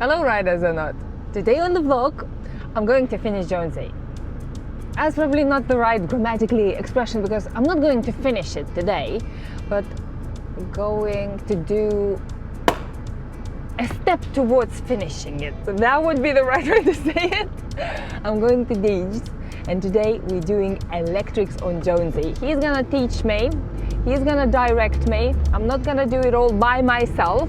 Hello riders or not. Today on the vlog, I'm going to finish Jonesy. That's probably not the right grammatically expression because I'm not going to finish it today, but I'm going to do a step towards finishing it. So that would be the right way to say it. I'm going to Deej, and today we're doing electrics on Jonesy. He's gonna teach me, he's gonna direct me. I'm not gonna do it all by myself.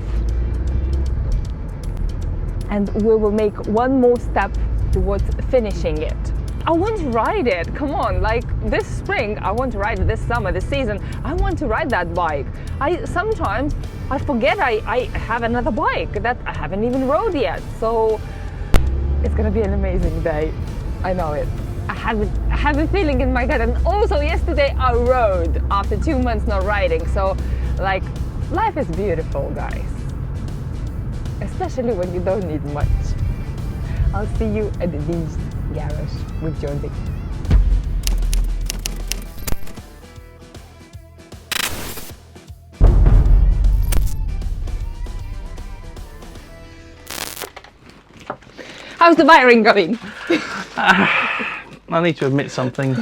And we will make one more step towards finishing it. I want to ride it, come on, like this spring, I want to ride it, this summer, this season, I want to ride that bike. Sometimes I forget I have another bike that I haven't even rode yet, so it's gonna be an amazing day. I know it. I have a feeling in my gut, and also yesterday I rode after 2 months not riding, so like, life is beautiful, guys. Especially when you don't need much. I'll see you at the Deej garage with Jonesy. How's the wiring going? I need to admit something.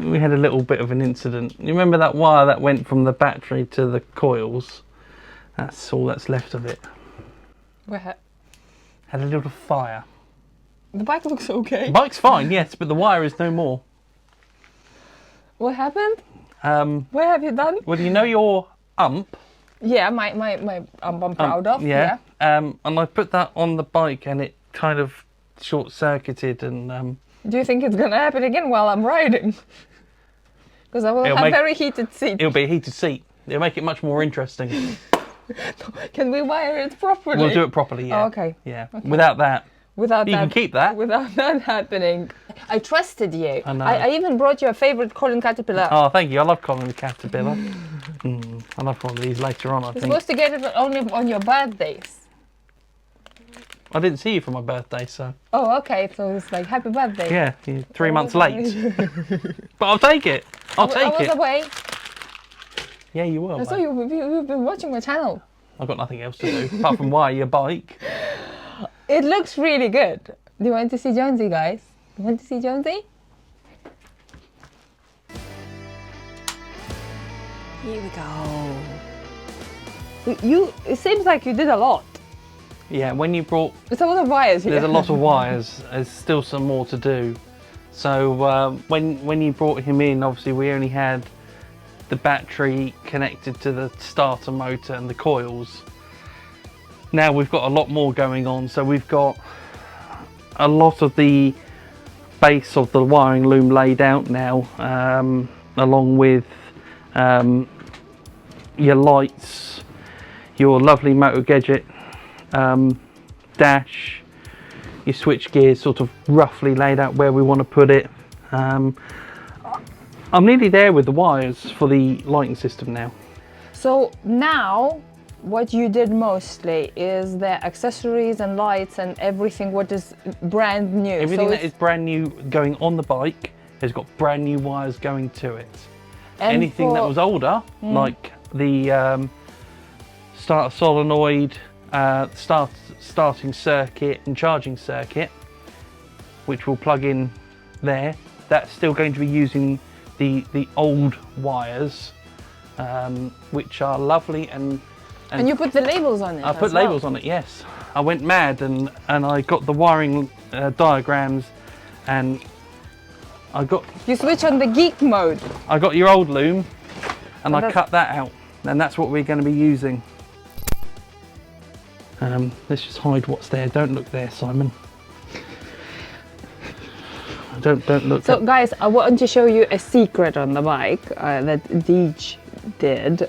We had a little bit of an incident. You remember that wire that went from the battery to the coils? That's all that's left of it. Where? Had a little fire. The bike looks okay. The bike's fine, yes, but the wire is no more. What happened? What have you done? Well, you know your ump? Yeah, my I'm proud of. Yeah. And I put that on the bike and it kind of short-circuited and... Do you think it's gonna happen again while I'm riding? Because I will have very heated seats. It'll be a heated seat. It'll make it much more interesting. Can we wire it properly? We'll do it properly, yeah. Oh, okay. Yeah. Okay. Without that, you that, can keep that. Without that happening. I trusted you. I know. I even brought you a favourite Colin Caterpillar. Oh, thank you. I love Colin the Caterpillar. I'll have one of these later on, I You're think. supposed to get it only on your birthdays. I didn't see you for my birthday, so... Oh, okay. So it's like, happy birthday. Yeah, you're 3 months late. But I'll take it. I'll take I was it. away. Yeah, you were. I saw you've been watching my channel. I've got nothing else to do, apart from wire your bike. It looks really good. Do you want to see Jonesy, guys? You want to see Jonesy? Here we go. It seems like you did a lot. Yeah, when you brought... There's a lot of wires here. There's a lot of wires. There's still some more to do. So when you brought him in, obviously we only had the battery connected to the starter motor and the coils. Now we've got a lot more going on. So we've got a lot of the base of the wiring loom laid out now, along with your lights, your lovely Motor Gadget dash, your switch gears sort of roughly laid out where we want to put it. I'm nearly there with the wires for the lighting system now. So now what you did mostly is the accessories and lights and everything what is brand new. Everything that is brand new going on the bike has got brand new wires going to it. Anything that was older, like the starter solenoid, starting circuit and charging circuit, which will plug in there, that's still going to be using the old wires, which are lovely and you put the labels on it. I put labels on it, yes. I went mad and I got the wiring diagrams, and I got... You switch on the geek mode. I got your old loom and I cut that out, and that's what we're going to be using. Let's just hide what's there. Don't look there, Simon. Don't look. So guys, I want to show you a secret on the bike that Deej did,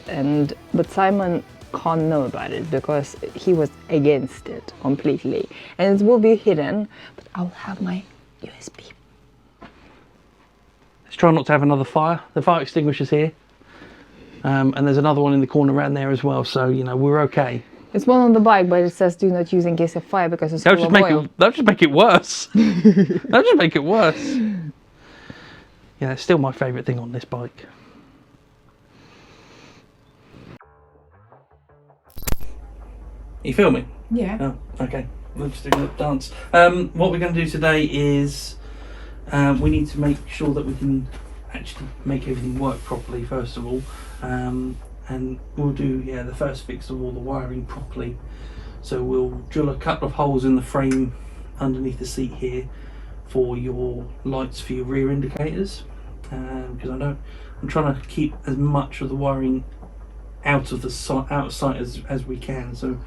but Simon can't know about it because he was against it completely, and it will be hidden, but I'll have my USB. Let's try not to have another fire. The fire extinguisher's here, and there's another one in the corner around there as well, so you know we're okay. It's one on the bike, but it says do not use in case of fire because it's full of oil. That'll just make it worse. That'll just make it worse. Yeah, it's still my favourite thing on this bike. You filming? Yeah. Oh, okay. We'll just do a little dance. What we're going to do today is we need to make sure that we can actually make everything work properly first of all, and we'll do the first fix of all the wiring properly. So we'll drill a couple of holes in the frame underneath the seat here for your lights for your rear indicators, because I'm trying to keep as much of the wiring out of sight as we can. So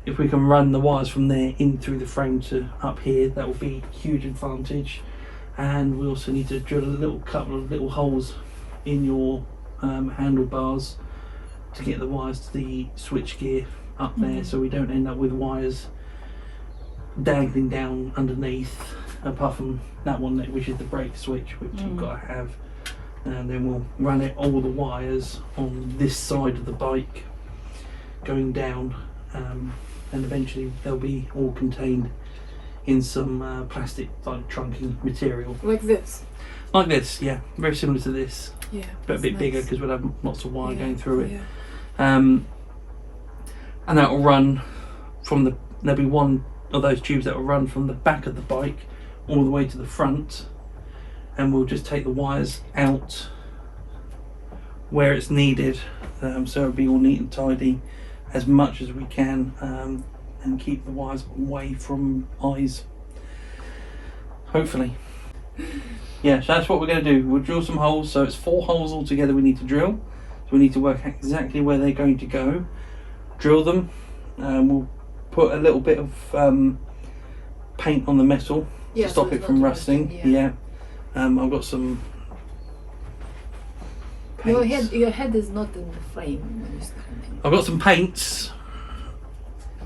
if we can run the wires from there in through the frame to up here, that will be a huge advantage. And we also need to drill a couple of little holes in your handlebars to get the wires to the switchgear up there, so we don't end up with wires dangling down underneath, apart from that one which is the brake switch, which you've got to have. And then we'll run all the wires on this side of the bike going down, and eventually they'll be all contained in some plastic like trunking material. Like this? Like this, yeah. Very similar to this. Yeah. But a bit bigger because we'll have lots of wire going through it. Yeah. And that will run from there'll be one of those tubes that will run from the back of the bike all the way to the front, and we'll just take the wires out where it's needed, so it'll be all neat and tidy as much as we can, and keep the wires away from eyes, hopefully. Yeah, so that's what we're going to do. We'll drill some holes, so it's 4 holes altogether we need to drill. So we need to work out exactly where they're going to go, drill them. We'll put a little bit of paint on the metal to stop it from rusting. Yeah. I've got some paints. Your head is not in the frame when you're standing. I've got some paints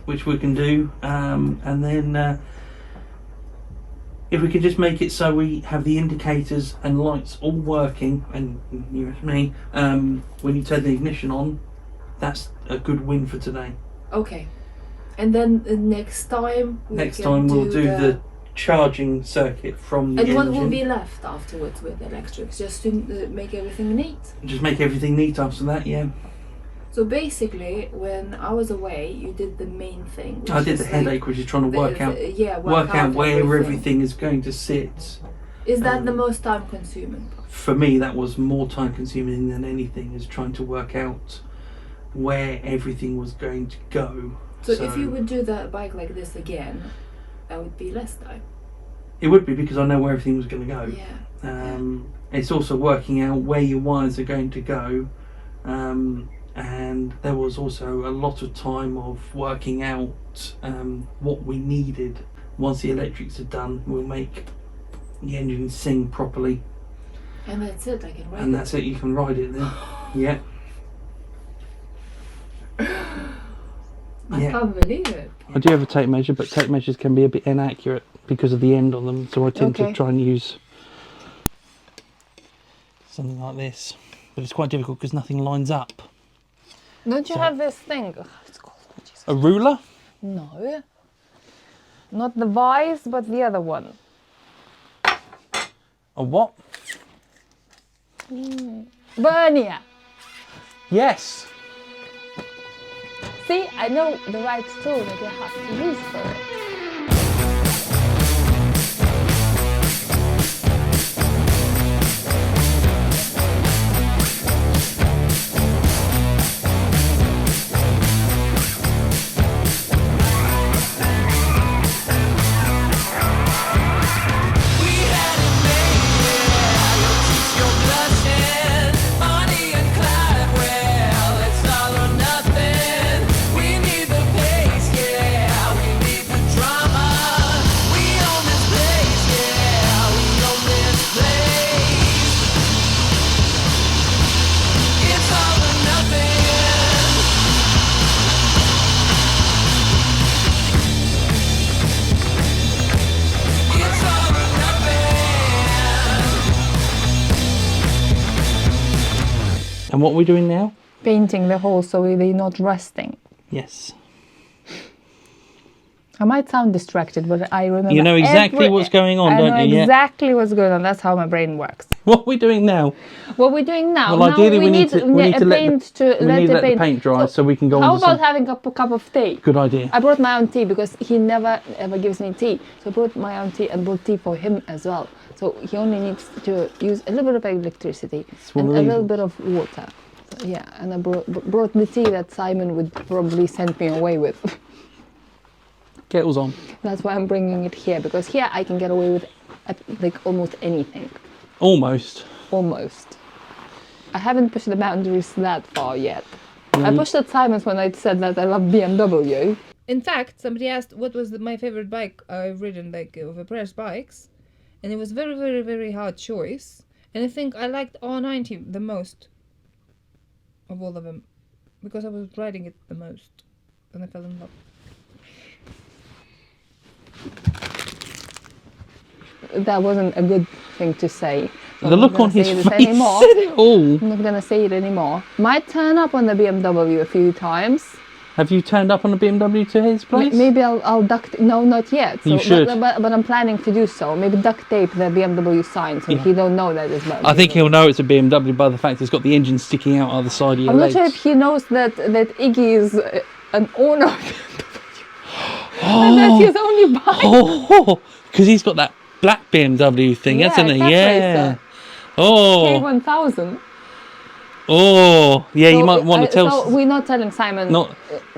which we can do, and then if we can just make it so we have the indicators and lights all working, and you and me, when you turn the ignition on, that's a good win for today. Okay. And then next time we'll do the charging circuit from the engine. And what will be left afterwards with electrics? Just to make everything neat? Just make everything neat after that, yeah. So basically, when I was away, you did the main thing. I did the headache, which is trying to work out where everything is going to sit. Is that the most time consuming? For me, that was more time consuming than anything, is trying to work out where everything was going to go. So if you would do that bike like this again, that would be less time. It would be, because I know where everything was going to go. Yeah. It's also working out where your wires are going to go, and there was also a lot of time of working out what we needed. Once the electrics are done, we'll make the engine sing properly. And that's it, I can ride it. And that's it, you can ride it then. Yeah. I can't believe it. I do have a tape measure, but tape measures can be a bit inaccurate because of the end on them, so I tend to try and use something like this. But it's quite difficult because nothing lines up. Don't you have this thing? Oh, it's called a ruler? No. Not the vise, but the other one. A what? Vernier. Yes. See, I know the right tool that you have to use for it. And what are we doing now? Painting the holes so they're not rusting. Yes. I might sound distracted, but I remember. You know exactly what's going on, don't you? I know Yeah. exactly what's going on. That's how my brain works. What are we doing now? What we're doing now? Well, now ideally we need to let the the paint dry so we can go How on to about some... having a cup of tea? Good idea. I brought my own tea because he never ever gives me tea. So I brought my own tea and brought tea for him as well. So he only needs to use a little bit of electricity and a little bit of water. So, yeah, and I brought the tea that Simon would probably send me away with. Kettle's on. That's why I'm bringing it here, because here I can get away with like almost anything. Almost. Almost. I haven't pushed the boundaries that far yet. I pushed at Simon's when I said that I love BMW. In fact, somebody asked what was my favorite bike I've ridden, like of a press bikes, and it was very, very, very hard choice. And I think I liked R90 the most of all of them, because I was riding it the most, and I fell in love. That wasn't a good thing to say. So The look on his face said it all. I'm not gonna say it anymore. Might turn up on the BMW a few times. Have you turned up on a BMW to his place? Maybe I'll duct. No, not yet. So, You should. But I'm planning to do so. Maybe duct tape the BMW sign so he don't know that it's BMW. I think he'll know it's a BMW by the fact it's got the engine sticking out either side of your I'm legs. not sure if he knows that Iggy is an owner of BMW. And that's his only bike. Oh, because he's got that black BMW thing, hasn't he? Cat Yeah. racer. Oh. K1000. Oh, yeah. You might want to tell. So we're not telling Simon. Not.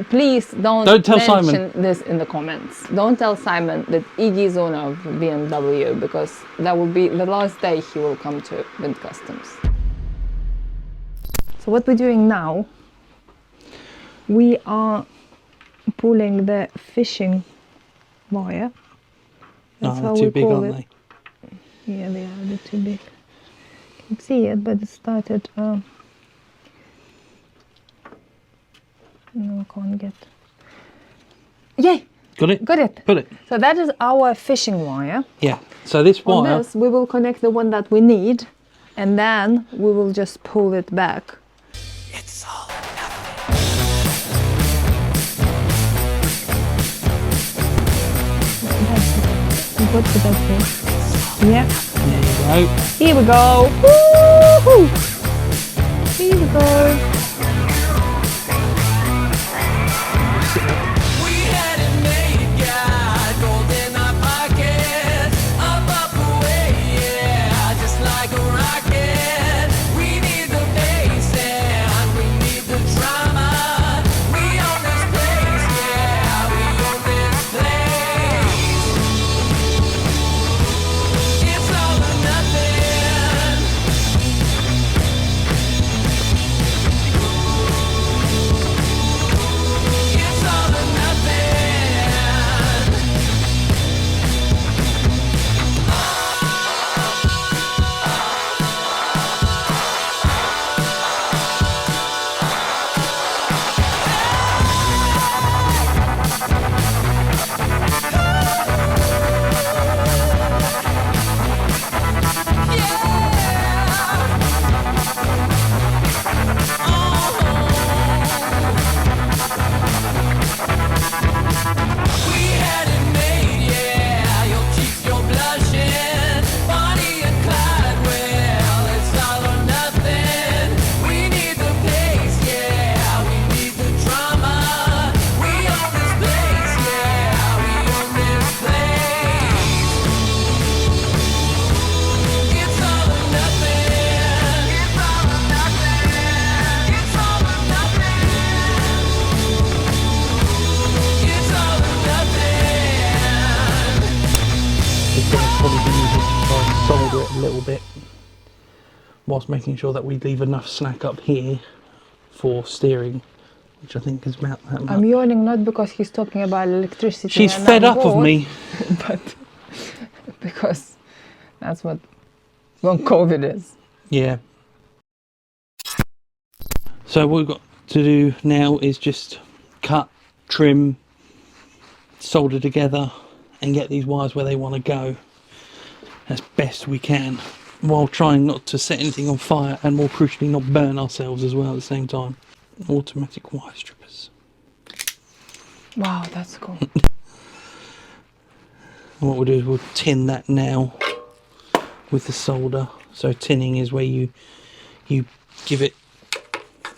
Please don't tell mention Simon this in the comments. Don't tell Simon that Iggy is owner of BMW, because that will be the last day he will come to Wind Customs. So what we're doing now, we are pulling the fishing wire. That's how too we big, call aren't it. they? Yeah, they are a bit too big. Can't see it, but it started. No, can't get. Yay! Got it? Got it. Put it. So that is our fishing wire. Yeah. So this On wire. this, we will connect the one that we need, and then we will just pull it back. It's all What did I say? Yeah. There you go. Here we go. Woo-hoo! Here we go. Solder it a little bit whilst making sure that we leave enough slack up here for steering, which I think is about that much. I'm yawning not because he's talking about electricity. She's and fed I'm up of bored, me. but because that's what long COVID is. Yeah. So what we've got to do now is just cut, trim, solder together and get these wires where they want to go as best we can, while trying not to set anything on fire and, more crucially, not burn ourselves as well at the same time. Automatic wire strippers. Wow, that's cool. And what we'll do is we'll tin that now with the solder. So tinning is where you give it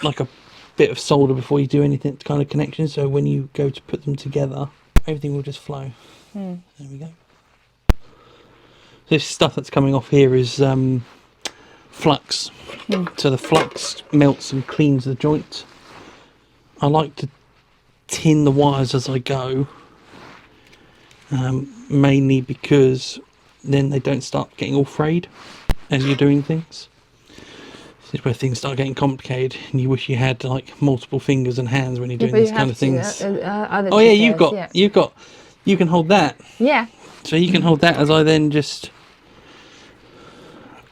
like a bit of solder before you do anything kind of connection. So when you go to put them together, everything will just flow. There we go. This stuff that's coming off here is flux. So the flux melts and cleans the joint. I like to tin the wires as I go, mainly because then they don't start getting all frayed as you're doing things. This is where things start getting complicated and you wish you had like multiple fingers and hands when you're doing these kind of things. Oh yeah, you can hold that. Yeah. So you can hold that as I then just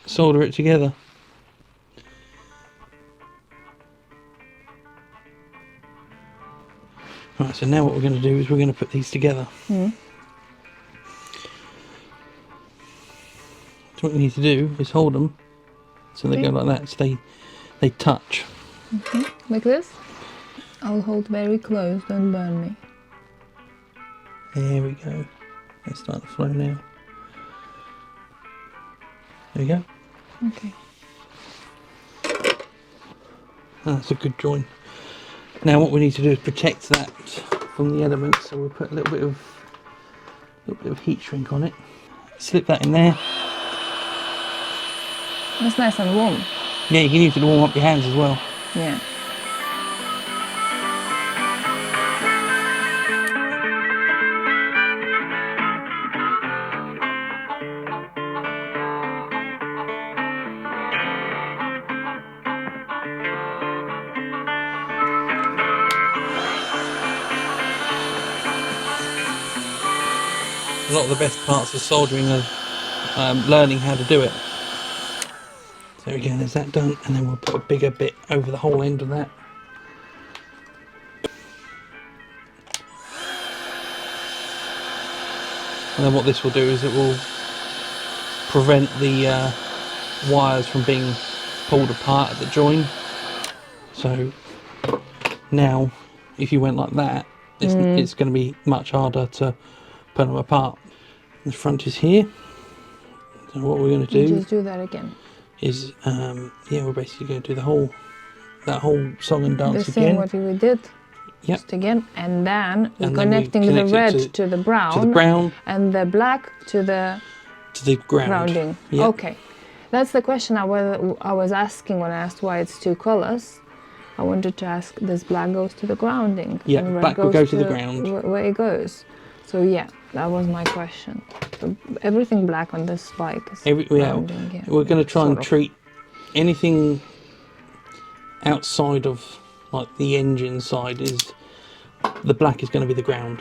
solder it together. Right, so now what we're going to do is we're going to put these together. So what you need to do is hold them so they go like that, so they touch. Like this? I'll hold very close, don't burn me. There we go. They start to flow now. There we go. Okay. That's a good join. Now what we need to do is protect that from the elements, so we'll put a little bit of heat shrink on it. Slip that in there. It's nice and warm. Yeah, you can use it to warm up your hands as well. Yeah. A lot of the best parts of soldering are learning how to do it. So again, there's that done, and then we'll put a bigger bit over the whole end of that. And then what this will do is it will prevent the wires from being pulled apart at the join. So now, if you went like that, it's going to be much harder to put them apart. The front is here. So what we're going to do, just do that again. Is we're basically going to do that whole song and dance the again. same what we did. Yep. Just again, and then we're And connecting then we the connect it red to the brown, brown, and the black to the ground. grounding. Yep. Okay, that's the question I was asking when I asked why it's two colors. I wanted to ask, does black goes to the grounding? Yeah, and red black will go to the ground. Where it goes. So yeah, that was my question. So everything black on this bike is grounding. Yeah, we're going to try and sort of. treat anything outside of like the engine side is the black is going to be the ground.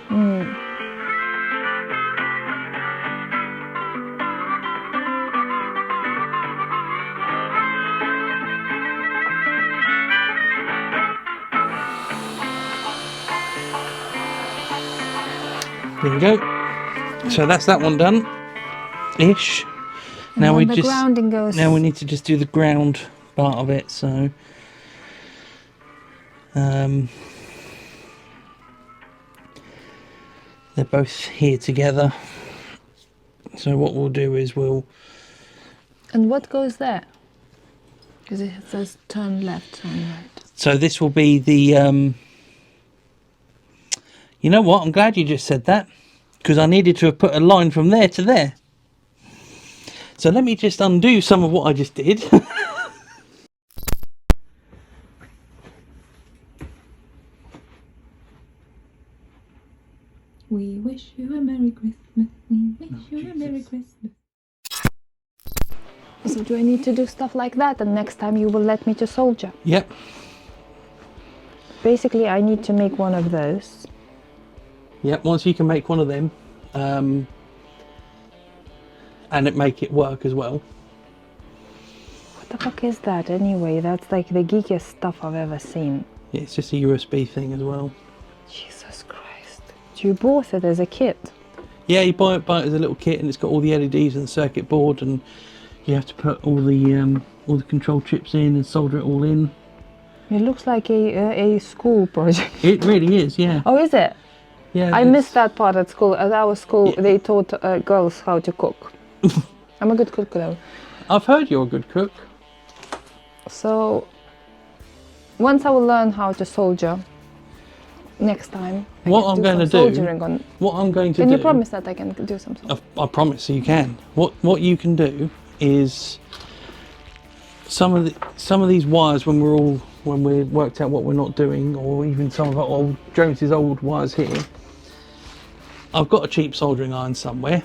There we go. So that's that one done, ish. Now we grounding goes. Now we need to just do the ground part of it. So they're both here together. So what we'll do is we'll. And what goes there? Because it says turn left, turn right. So this will be the. You know what? I'm glad you just said that, because I needed to have put a line from there to there. So let me just undo some of what I just did. We wish you a Merry Christmas. We wish you a Merry Christmas. So do I need to do stuff like that, and next time you will let me to soldier? Yep. Basically, I need to make one of those. Yep, once you can make one of them, and it make it work as well. What the fuck is that anyway? That's like the geekiest stuff I've ever seen. Yeah, it's just a USB thing as well. Jesus Christ. You bought it as a kit? Yeah, you buy it as a little kit, and it's got all the LEDs and the circuit board, and you have to put all the control chips in and solder it all in. It looks like a school project. It really is, yeah. Oh, is it? Yeah, I missed that part at school. At our school, Yeah. they taught girls how to cook. I'm a good cook though. I've heard you're a good cook. So once I will learn how to soldier, next time I What can I'm do going to some do, soldering on. what I'm going to Can do. you promise that I can do some soldering? I promise you can. What you can do is some of these wires when we worked out what we're not doing, or even some of our old Jones's old wires here. I've got a cheap soldering iron somewhere.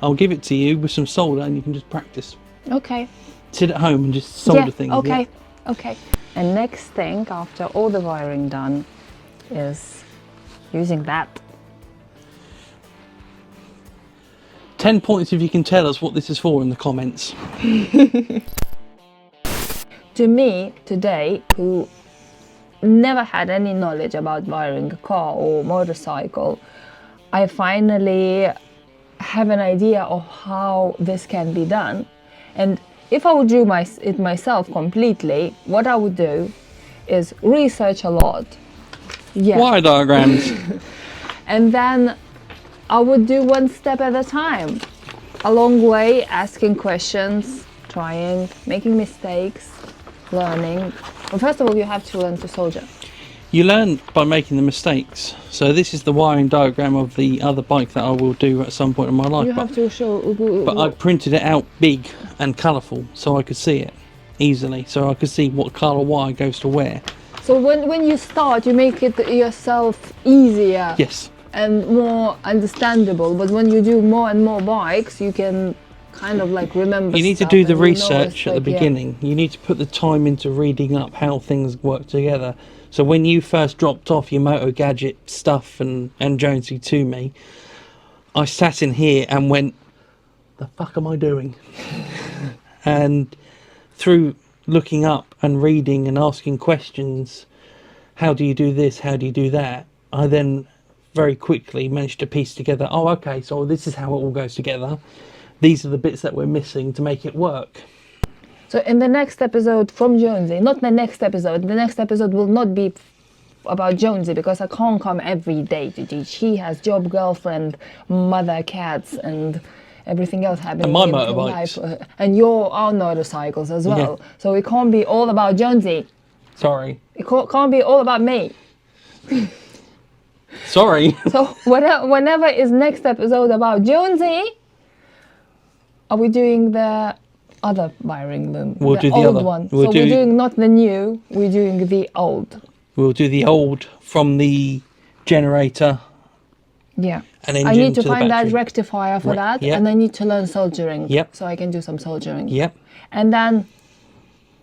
I'll give it to you with some solder, and you can just practice. Okay. Sit at home and just solder things. Okay. Yeah. Okay. And next thing after all the wiring done is using that. 10 points if you can tell us what this is for in the comments. To me, today, who never had any knowledge about wiring a car or motorcycle, I finally have an idea of how this can be done. And if I would do it myself completely, what I would do is research a lot. Yeah. Wire diagrams. And then I would do one step at a time. A long way, asking questions, trying, making mistakes, learning. Well, first of all, you have to learn to solder. You learn by making the mistakes. So this is the wiring diagram of the other bike that I will do at some point in my life. You have to show. But I printed it out big and colourful so I could see it easily. So I could see what colour wire goes to where. So when you start, you make it yourself easier. Yes. And more understandable. But when you do more and more bikes, you can kind of like remember. You need to stuff do the and you know research it's at the like, yeah. beginning. You need to put the time into reading up how things work together. So when you first dropped off your Moto Gadget stuff and Jonesy to me, I sat in here and went, the fuck am I doing? And through looking up and reading and asking questions, how do you do this, how do you do that, I then very quickly managed to piece together, oh okay, so this is how it all goes together. These are the bits that we're missing to make it work. So in the next episode from Jonesy, not the next episode will not be about Jonesy because I can't come every day to teach. He has job, girlfriend, mother, cats, and everything else happening And my in your motorbikes. life. And our motorcycles as well. Yeah. So it can't be all about Jonesy. Sorry. It can't be all about me. Sorry. So whenever is next episode about Jonesy, are we doing the other wiring loom? We'll do the old other. one. We'll So do- we're doing not the new, we're doing the old. We'll do the old from the generator Yeah. and engine I need to the find that battery. rectifier for that, yep. and I need to learn soldering. Yep. So I can do some soldering. Yep. And then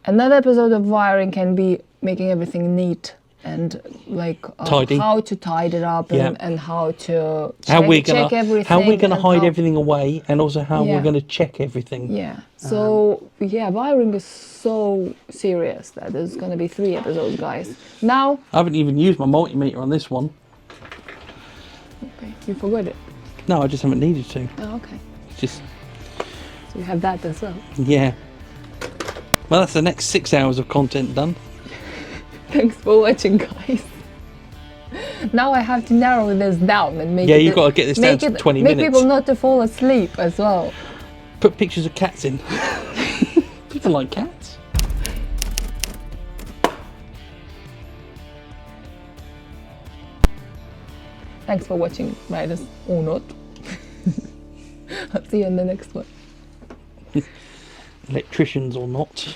another episode of wiring can be making everything neat and like Tidy. how to tidy it up and, Yep. and how to How we're check gonna everything. how we're gonna and hide how- everything away, and also how Yeah. we're gonna check everything. Yeah. So yeah, wiring is so serious that there's gonna be 3 episodes, guys. Now, I haven't even used my multimeter on this one. okay, you forgot it. No, I just haven't needed to. Oh, okay. It's just So you have that as well. yeah. Well, that's the next 6 hours of content done. Thanks for watching, guys. Now I have to narrow this down and make Yeah, it. you've got to get this down to 20 make minutes. people not to fall asleep as well. Put pictures of cats in. People like cats. Thanks for watching, riders, or not. I'll see you in the next one. Electricians or not.